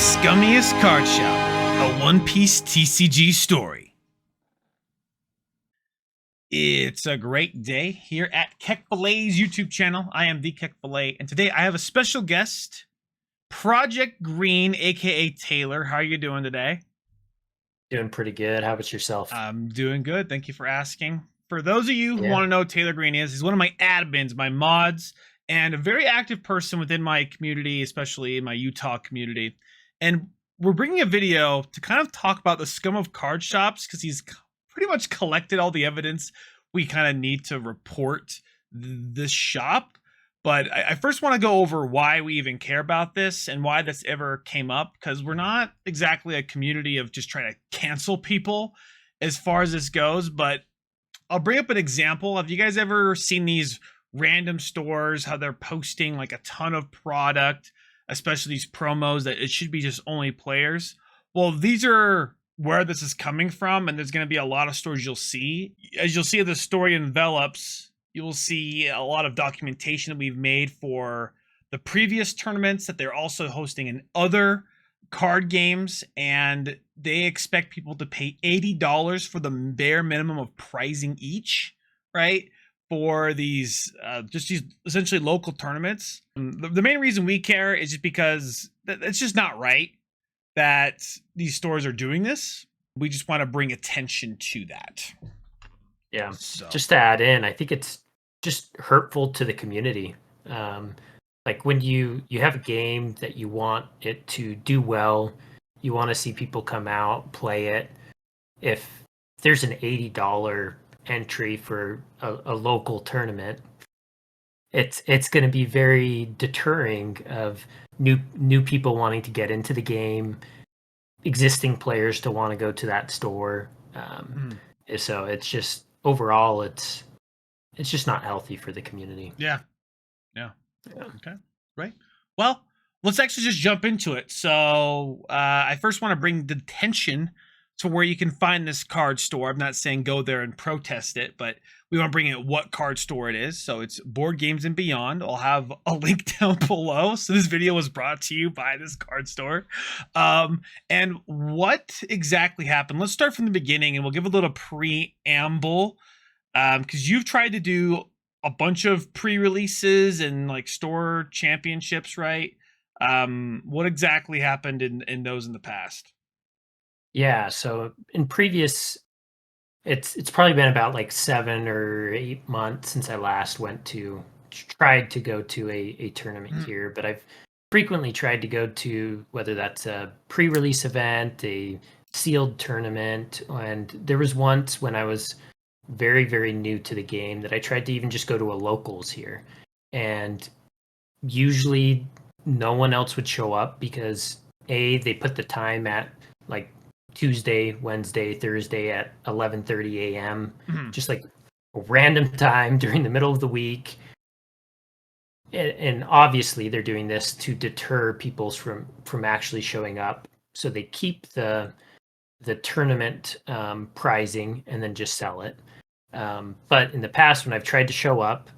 Scummiest Card Shop, a one-piece TCG story. It's a great day here at KEKFILA's YouTube channel. I am the KEKFILA, and today I have a special guest, Project Green, aka Taylor. How are you doing today? Doing pretty good. How about yourself? I'm doing good. Thank you for asking. For those of you who want to know who Taylor Green is, he's one of my admins, my mods, and a very active person within my community, especially in my Utah community. And we're bringing a video to kind of talk about the scum of card shops because he's pretty much collected all the evidence we kind of need to report this shop. But I first want to go over why we even care about this and why this ever came up, because we're not exactly a community of just trying to cancel people as far as this goes. But I'll bring up an example. Have you guys ever seen these random stores, how they're posting like a ton of product, especially these promos that it should be just only players? Well, these are where this is coming from, and there's going to be a lot of stores you'll see. As you'll see, the story envelops, you'll see a lot of documentation that we've made for the previous tournaments that they're also hosting in other card games, and they expect people to pay $80 for the bare minimum of pricing each, right? For these just these essentially local tournaments. The main reason we care is just because it's just not right that these stores are doing this. We just want to bring attention to that. Yeah. So, just to add in, I think it's just hurtful to the community. Like when you have a game that you want it to do well, you want to see people come out, play it. If there's an $80 entry for a local tournament, it's going to be very deterring of new people wanting to get into the game, existing players to want to go to that store. So it's just overall it's just not healthy for the community. Yeah. Okay, right. Well, let's actually just jump into it. So I first want to bring the attention to where you can find this card store. I'm not saying go there and protest it, but we want to bring in what card store it is. So it's Board Games and Beyond. I'll have a link down below. So this video was brought to you by this card store. And what exactly happened? Let's start from the beginning, and we'll give a little preamble, because you've tried to do a bunch of pre-releases and like store championships, right? What exactly happened in those in the past? Yeah, so in previous, it's probably been about like 7 or 8 months since I last tried to go to a tournament here, but I've frequently tried to go to, whether that's a pre-release event, a sealed tournament, and there was once when I was very, very new to the game that I tried to even just go to a locals here, and usually no one else would show up because they put the time at like Tuesday, Wednesday, Thursday at 11:30 a.m. Just like a random time during the middle of the week. And obviously they're doing this to deter people from actually showing up. So they keep the tournament pricing and then just sell it. But in the past, when I've tried to show up,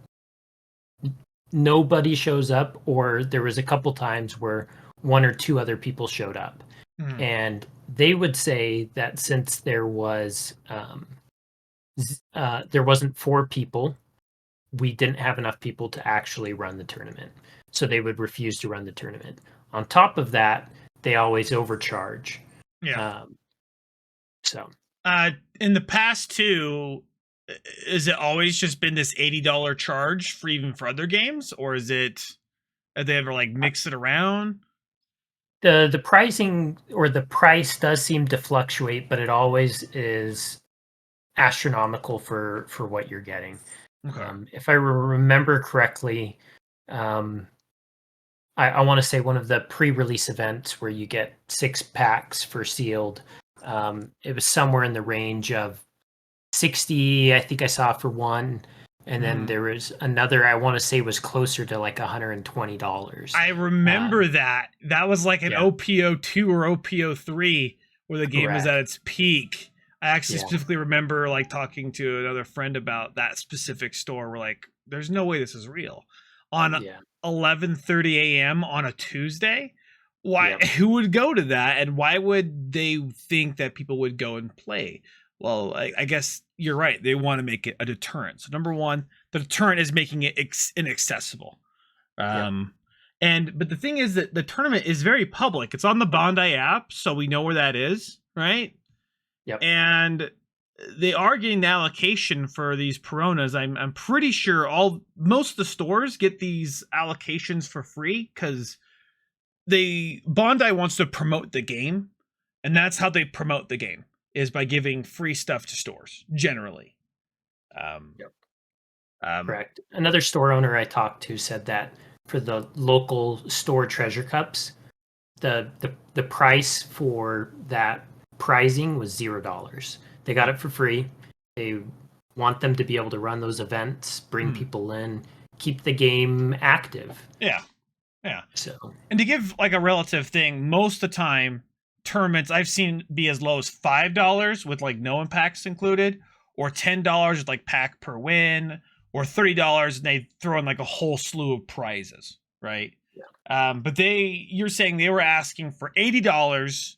nobody shows up, or there was a couple times where 1 or 2 other people showed up. And they would say that since there wasn't 4 people, we didn't have enough people to actually run the tournament. So they would refuse to run the tournament. On top of that, they always overcharge. Yeah. So in the past too, is it always just been this $80 charge for even for other games, or have they ever like mix it around? The pricing or the price does seem to fluctuate, but it always is astronomical for what you're getting. Okay. If I remember correctly, I want to say one of the pre-release events where you get 6 packs for sealed, it was somewhere in the range of 60, I think I saw for one. And then there was another, I want to say was closer to like $120. I remember that. That was like an OPO2 or OPO3 where the game was at its peak. I actually specifically remember like talking to another friend about that specific store. We're like, there's no way this is real. On 11:30 a.m. on a Tuesday, why Yep. who would go to that, and why would they think that people would go and play? Well, I guess you're right. They want to make it a deterrent. So number one, the deterrent is making it inaccessible. Yep. But the thing is that the tournament is very public. It's on the Bondi app, so we know where that is, right? Yep. And they are getting the allocation for these Peronas. I'm pretty sure most of the stores get these allocations for free because Bondi wants to promote the game, and that's how they promote the game, is by giving free stuff to stores generally. Yep. Correct. Another store owner I talked to said that for the local store treasure cups, the price for that prizing was $0. They got it for free. They want them to be able to run those events, bring people in, keep the game active. Yeah. So, and to give like a relative thing, most of the time tournaments I've seen be as low as $5 with like no impacts included, or $10 with like pack per win, or $30 and they throw in like a whole slew of prizes, right? Yeah. But you're saying they were asking for $80,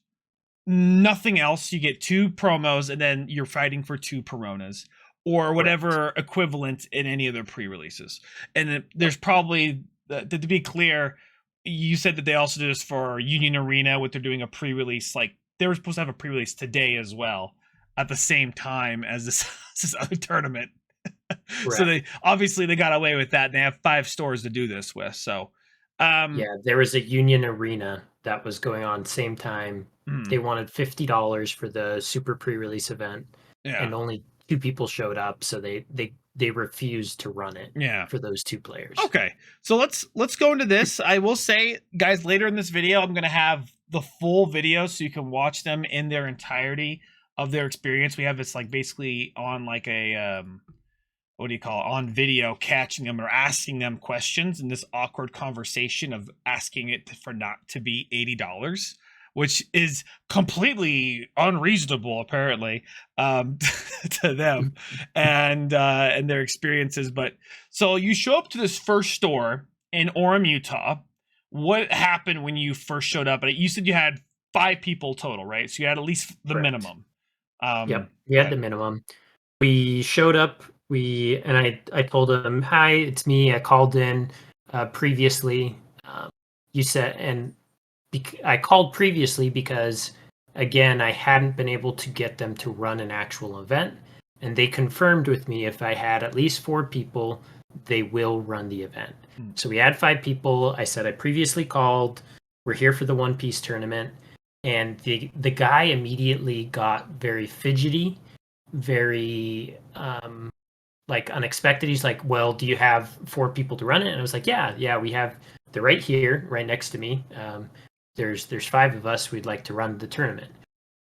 nothing else. You get 2 promos, and then you're fighting for 2 Peronas, or whatever equivalent in any of their pre-releases. And there's probably, to be clear, you said that they also did this for Union Arena, what they're doing a pre-release. Like they were supposed to have a pre-release today as well, at the same time as this other tournament. So they got away with that. And they have 5 stores to do this with. So yeah, there was a Union Arena that was going on same time. They wanted $50 for the super pre-release event, and only 2 people showed up, so they refused to run it for those 2 players. Okay, so let's go into this. I will say, guys, later in this video, I'm going to have the full video so you can watch them in their entirety of their experience. We have this like basically on like a what do you call it, on video, catching them or asking them questions in this awkward conversation of asking it for not to be $80, which is completely unreasonable apparently to them and their experiences. But so you show up to this first store in Orem, Utah. What happened when you first showed up? You said you had 5 people total, right? So you had at least the minimum. Yep, we had the minimum. We showed up. I told him, "Hi, it's me. I called in previously." You said, and I called previously because, again, I hadn't been able to get them to run an actual event, and they confirmed with me if I had at least 4 people, they will run the event. So we had 5 people. I said I previously called. We're here for the One Piece tournament, and the guy immediately got very fidgety, very like unexpected. He's like, "Well, do you have 4 people to run it?" And I was like, "Yeah, we have. They're right here, right next to me. There's 5 of us. We'd like to run the tournament."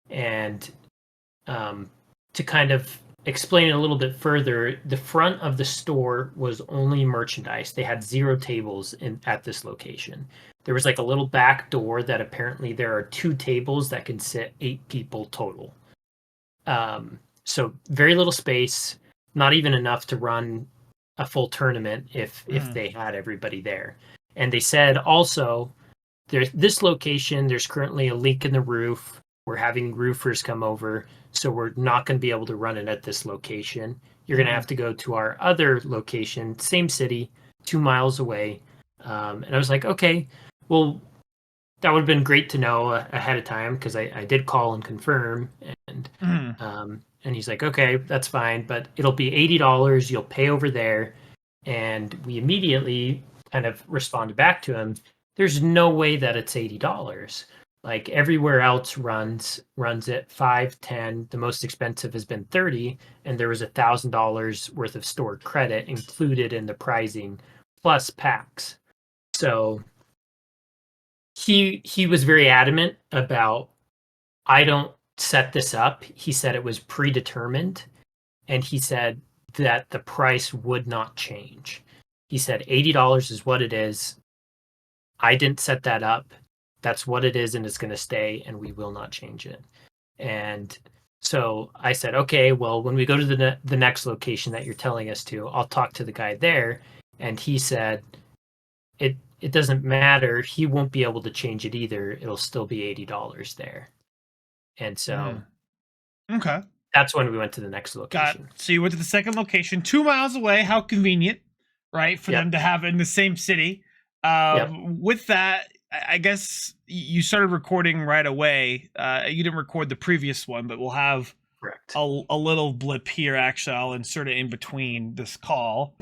And to kind of explain it a little bit further, the front of the store was only merchandise. They had 0 tables at this location. There was like a little back door that apparently there are 2 tables that can sit 8 people total. So very little space. Not even enough to run a full tournament if they had everybody there. And they said also, this location, there's currently a leak in the roof. We're having roofers come over, so we're not going to be able to run it at this location. You're going to have to go to our other location, same city, 2 miles away. And I was like, okay, well, that would have been great to know ahead of time, because I did call and confirm. And he's like, okay, that's fine, but it'll be $80. You'll pay over there. And we immediately kind of responded back to him. There's no way that it's $80. Like everywhere else runs it $5, $10. The most expensive has been $30, and there was $1,000 worth of stored credit included in the pricing, plus packs. So he was very adamant about, I don't set this up. He said it was predetermined, and he said that the price would not change. He said $80 is what it is. I didn't set that up. That's what it is, and it's going to stay, and we will not change it. And so I said, okay, well, when we go to the next location that you're telling us to, I'll talk to the guy there. And he said, it doesn't matter. He won't be able to change it either. It'll still be $80 there. And so Okay. that's when we went to the next Got location. so you went to the second location, 2 miles away. How convenient, right, for them to have it in the same city. With that, I guess you started recording right away. You didn't record the previous one, but we'll have Correct. a little blip here. Actually, I'll insert it in between this call.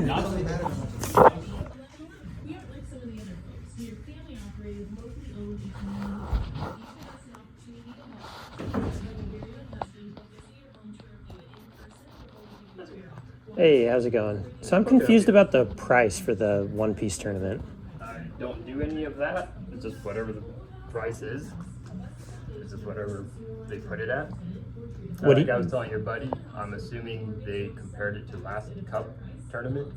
Hey, how's it going? So I'm confused about the price for the One Piece tournament. I don't do any of that. It's just whatever the price is. It's just whatever they put it at. What do Like you- I was telling your buddy, I'm assuming they compared it to last cup tournament.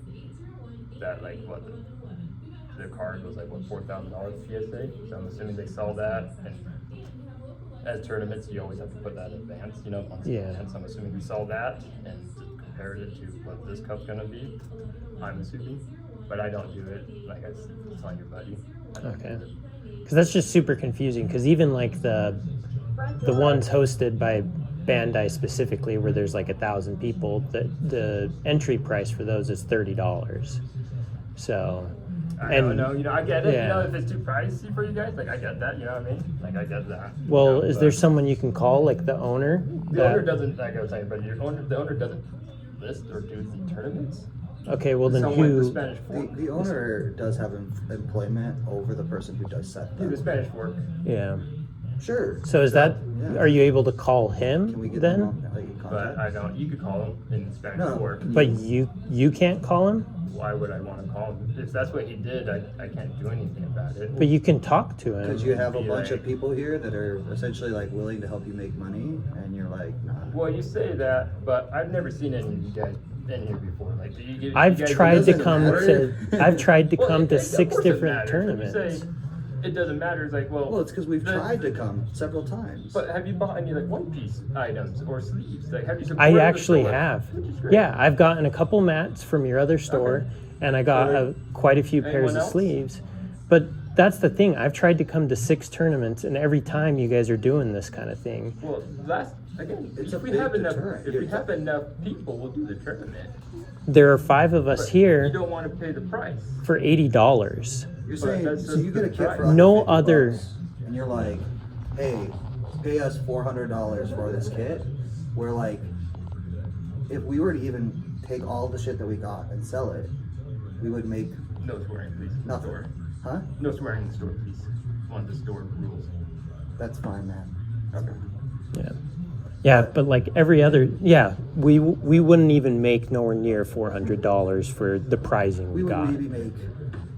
That like what the card was like what $4,000 PSA. So I'm assuming they saw that, and as tournaments you always have to put that in advance, you know, months in advance. I'm assuming we saw that and compared it to what this cup's gonna be. I'm assuming, but I don't do it. Like I was telling your buddy. Okay. Because that's just super confusing. Because even like the ones hosted by Bandai specifically, where there's like 1,000 people, the entry price for those is $30. So. I don't know, you know, I get it. Yeah. You know, if it's too pricey for you guys, like I get that. You know what I mean? Like I get that. Well, you know, is there someone you can call, like the owner? The owner doesn't. Like I was saying, but the owner doesn't list or do the tournaments. Okay, well then Someone, the who? Spanish fork. The owner does have employment over the person who does set The them. Spanish fork. Yeah. Sure. So is that? Yeah. Are you able to call Can we him get then? them on like, in But contact? I don't. You could call him in Spanish No. fork. But you can't call him. Why would I want to call him? If that's what he did, I can't do anything about it. But you can talk to him. Because you have a Be bunch like- of people here that are essentially like willing to help you make money, and you're like, nah. Well, you say that, but I've never seen any of you guys in here before. Like, do you I've you guys- tried to doesn't come matter. to. I've tried to Well, come to of 6 course it different matters. tournaments. When you say it doesn't matter. It's like, well, Well, it's because we've the- tried to come several times. But have you bought any like One Piece items or sleeves? Like, have you supported I the actually store? have. Which is great. Yeah, I've gotten a couple mats from your other store, and I got quite a few pairs Anyone of else? sleeves. But that's the thing. I've tried to come to 6 tournaments, and every time you guys are doing this kind of thing. Well, It's if a we big have enough, deterrent. if we have enough people, we'll do the tournament. There are 5 of us But You here don't want to pay the price. for $80. You're saying, that's so just you get a the kit price. for No $150, other- and you're like, hey, pay us $400 for this kit. We're like, if we were to even take all the shit that we got and sell it, we would make No swearing, please. nothing. Store. Huh? No swearing in the store, please. On the store rules. That's fine, man. Okay. Yeah. Yeah, but like every other, we wouldn't even make nowhere near $400 for the prizing we We would got. maybe make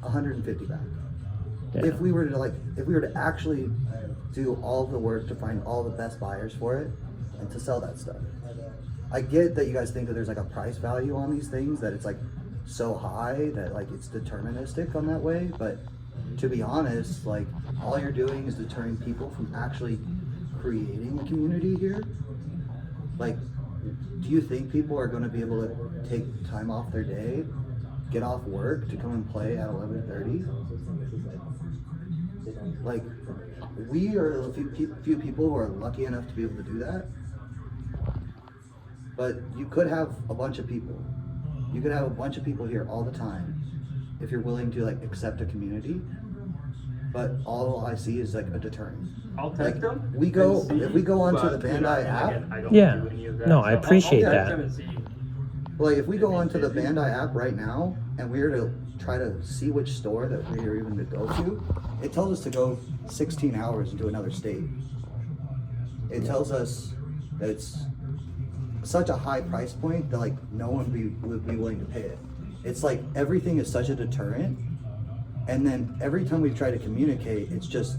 150 back. Yeah. If we were to actually do all the work to find all the best buyers for it and to sell that stuff. I get that you guys think that there's like a price value on these things, that it's like so high that like it's deterministic on that way, but to be honest, like all you're doing is deterring people from actually creating a community here. Like, do you think people are going to be able to take time off their day, get off work to come and play at 11:30? Like, we are a few people who are lucky enough to be able to do that. But you could have a bunch of people. You could have a bunch of people here all the time if you're willing to like accept a community. But all I see is like a deterrent. I'll text Like, them. we go- and see, if we go onto the but, you know, Bandai and app- again, I don't Yeah. do any of that, No, so I appreciate I'll text that. them and see. Like if we go onto the Bandai app right now and we were to try to see which store that we are even to go to, it tells us to go 16 hours into another state. It tells us that it's such a high price point that like no one would be willing to pay it. It's like everything is such a deterrent, and then every time we try to communicate, it's just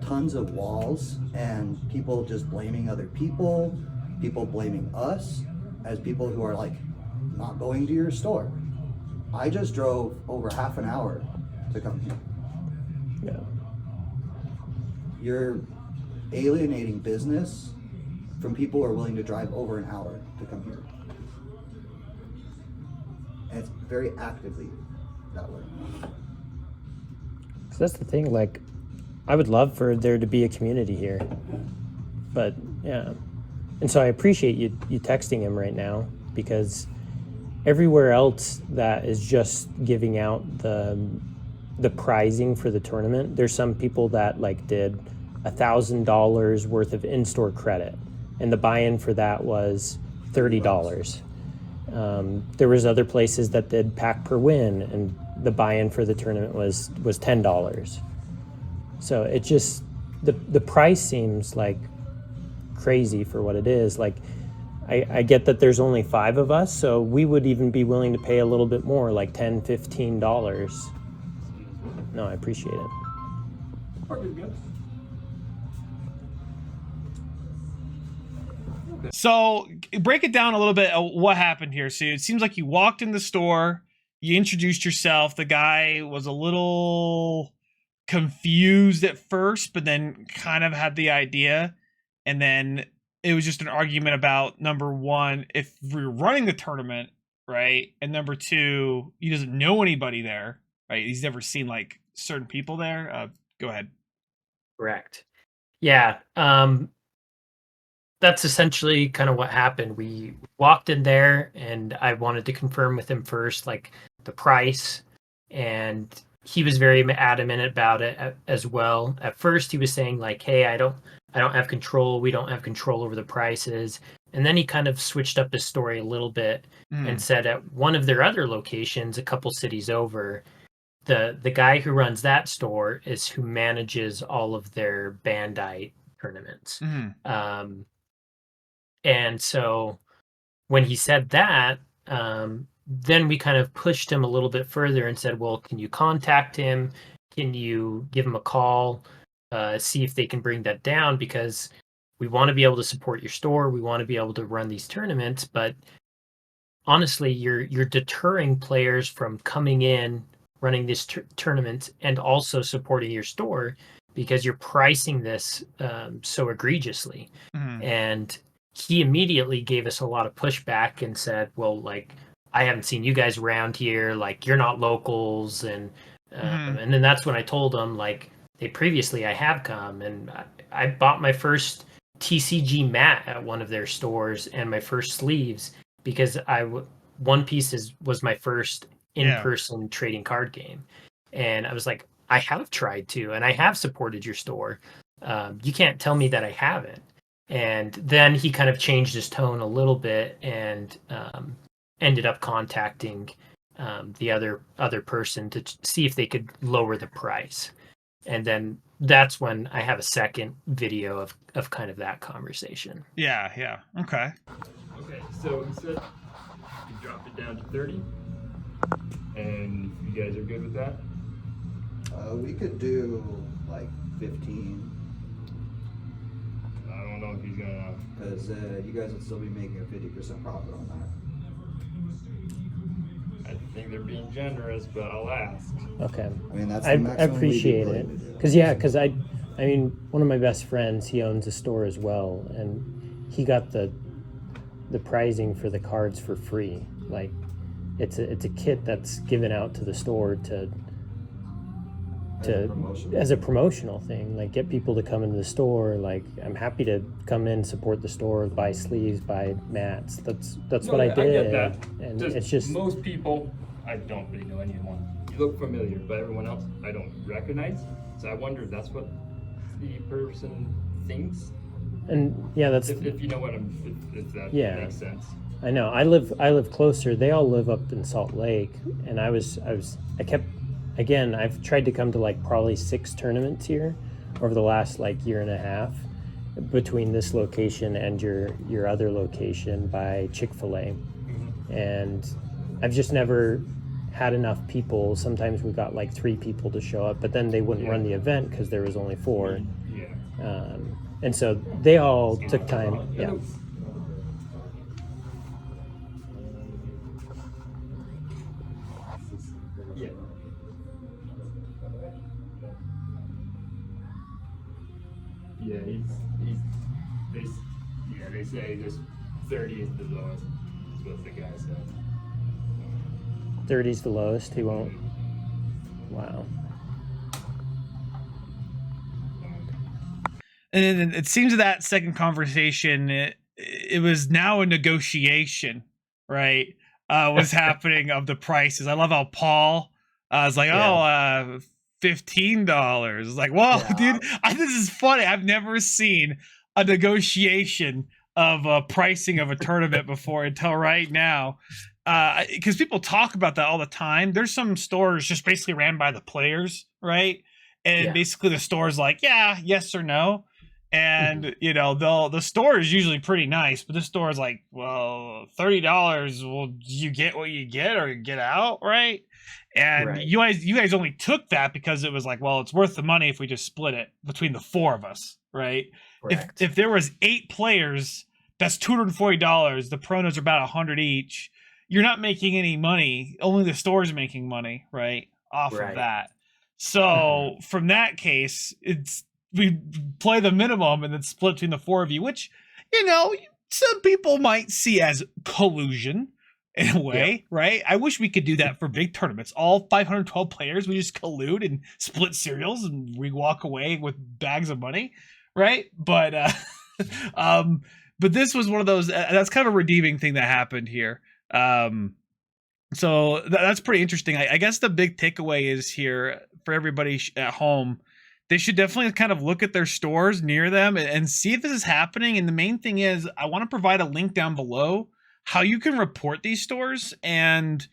tons of walls and people just blaming other people blaming us as people who are like not going to your store. I just drove over half an hour to come here. Yeah. You're alienating business from people who are willing to drive over an hour to come here. And it's very actively that way. So that's the thing. Like, I would love for there to be a community here, but yeah. And so I appreciate you texting him right now, because everywhere else that is just giving out the prizing for the tournament, there's some people that like did $1,000 worth of in-store credit, and the buy-in for that was $30. There was other places that did pack per win, and the buy-in for the tournament was $10. So it just, the price seems like crazy for what it is. Like, I get that there's only 5 of us, so we would even be willing to pay a little bit more, like $10, $15. No, I appreciate it. So break it down a little bit of what happened here. So it seems like you walked in the store, you introduced yourself. The guy was a little confused at first, but then kind of had the idea. And then it was just an argument about, number one, if we're running the tournament, right? And number two, he doesn't know anybody there, right? He's never seen like certain people there. Go ahead. Correct. Yeah. That's essentially kind of what happened. We walked in there, and I wanted to confirm with him first, like, the price, and he was very adamant about it as well. At first, he was saying like, "Hey, I don't have control. We don't have control over the prices." And then he kind of switched up his story a little bit and said at one of their other locations, a couple cities over, the guy who runs that store is who manages all of their Bandai tournaments. And so when he said that, then we kind of pushed him a little bit further and said, well, can you contact him? Can you give him a call? See if they can bring that down, because we want to be able to support your store. We want to be able to run these tournaments. But honestly, you're deterring players from coming in, running these tournaments, and also supporting your store, because you're pricing this so egregiously. And he immediately gave us a lot of pushback and said, well, like, I haven't seen you guys around here, like, you're not locals. And and then that's when I told him, like, hey, previously I have come, and I bought my first TCG mat at one of their stores and my first sleeves, because One Piece was my first in-person trading card game. And I was like, I have tried to, and I have supported your store. You can't tell me that I haven't. And then he kind of changed his tone a little bit and ended up contacting the other person to see if they could lower the price. And then that's when I have a second video of kind of that conversation. Yeah. Okay. Okay, so he said you dropped it down to 30, and you guys are good with that? We could do like 15. I don't know if he's gonna. Because you guys would still be making a 50% profit on that. I think they're being generous, but I'll ask. Okay. I mean, that's I the maximum appreciate we'd be it. willing to do. Because I mean, one of my best friends, he owns a store as well, and he got the pricing for the cards for free. Like, it's a kit that's given out to the store as a promotional thing, like, get people to come into the store. Like, I'm happy to come in, support the store, buy sleeves, buy mats. That's what I did. I get that. And it's just most people, I don't really know anyone. You look familiar, but everyone else I don't recognize. So I wonder if that's what the person thinks. And yeah, that's if you know what if that makes sense. I know. I live closer. They all live up in Salt Lake, and I've tried to come to like probably 6 tournaments here over the last like year and a half, between this location and your other location by Chick-fil-A. And I've just never had enough people. Sometimes we got like 3 people to show up, but then they wouldn't run the event because there was only 4. And so they all took time. Yeah. Yeah, they say just 30 is the lowest. That's what the guy said. 30's the lowest. He won't. Wow. And it seems that second conversation, it was now a negotiation, right? Was happening of the prices. I love how Paul was like, Yeah. oh, $15. Like, well, dude, this is funny. I've never seen a negotiation of pricing of a tournament before until right now. Because people talk about that all the time. There's some stores just basically ran by the players, right? And basically the store's like, yeah, yes or no. And you know, the store is usually pretty nice, but this store is like, well, $30. Well, you get what you get or get out, right? And you guys only took that because it was like, well, it's worth the money if we just split it between the four of us, right? If there was 8 players, that's $240. The pronos are about 100 each. You're not making any money. Only the store's making money, right? Off of that. So from that case, we play the minimum and then split between the four of you, which, you know, some people might see as collusion in a way, right? I wish we could do that for big tournaments. All 512 players, we just collude and split cereals and we walk away with bags of money, right? But but this was one of those. That's kind of a redeeming thing that happened here. So that's pretty interesting. I guess the big takeaway is here for everybody at home. They should definitely kind of look at their stores near them and see if this is happening. And the main thing is, I want to provide a link down below how you can report these stores and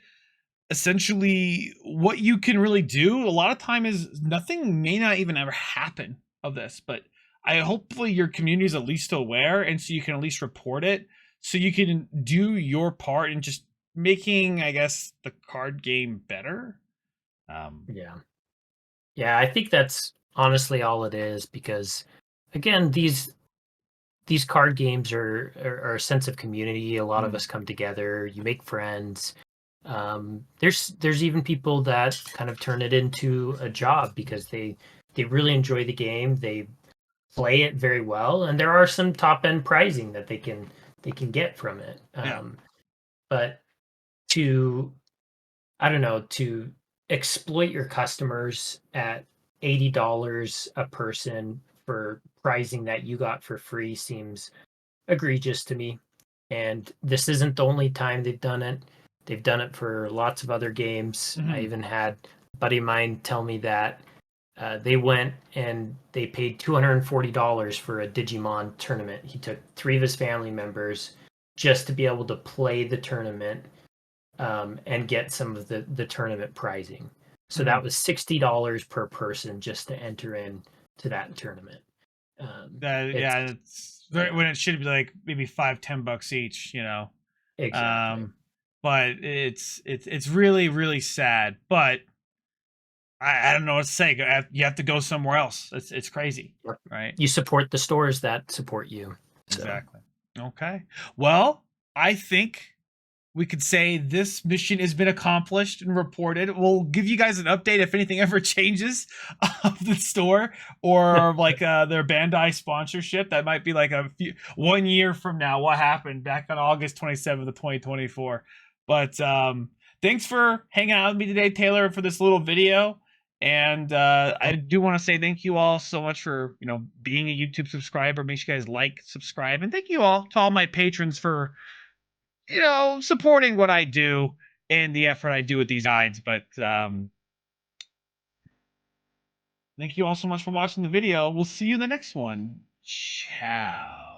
essentially what you can really do. A lot of time is nothing may not even ever happen of this, but hopefully your community is at least aware, and so you can at least report it, so you can do your part in just making, I guess, the card game better. Yeah, I think that's honestly all it is, because again, these card games are a sense of community. A lot of us come together, you make friends. There's even people that kind of turn it into a job because they really enjoy the game, they play it very well, and there are some top end pricing that they can get from it. But to exploit your customers at $80 a person for pricing that you got for free seems egregious to me. And this isn't the only time they've done it. They've done it for lots of other games. I even had a buddy of mine tell me that they went and they paid $240 for a Digimon tournament. He took 3 of his family members just to be able to play the tournament and get some of the tournament pricing. So that was $60 per person just to enter in to that tournament. It's when it should be like maybe $5-10 each, you know. Exactly. But it's really, really sad. But I don't know what to say. You have to go somewhere else. It's crazy, right? You support the stores that support you. So. Exactly. Okay. Well, I think we could say this mission has been accomplished and reported. We'll give you guys an update if anything ever changes of the store or like their Bandai sponsorship. That might be like 1 year from now. What happened back on August 27th of 2024. But thanks for hanging out with me today, Taylor, for this little video. And I do want to say thank you all so much for, you know, being a YouTube subscriber. Make sure you guys like, subscribe, and thank you all to all my patrons for, you know, supporting what I do and the effort I do with these guides. But thank you all so much for watching the video. We'll see you in the next one. Ciao.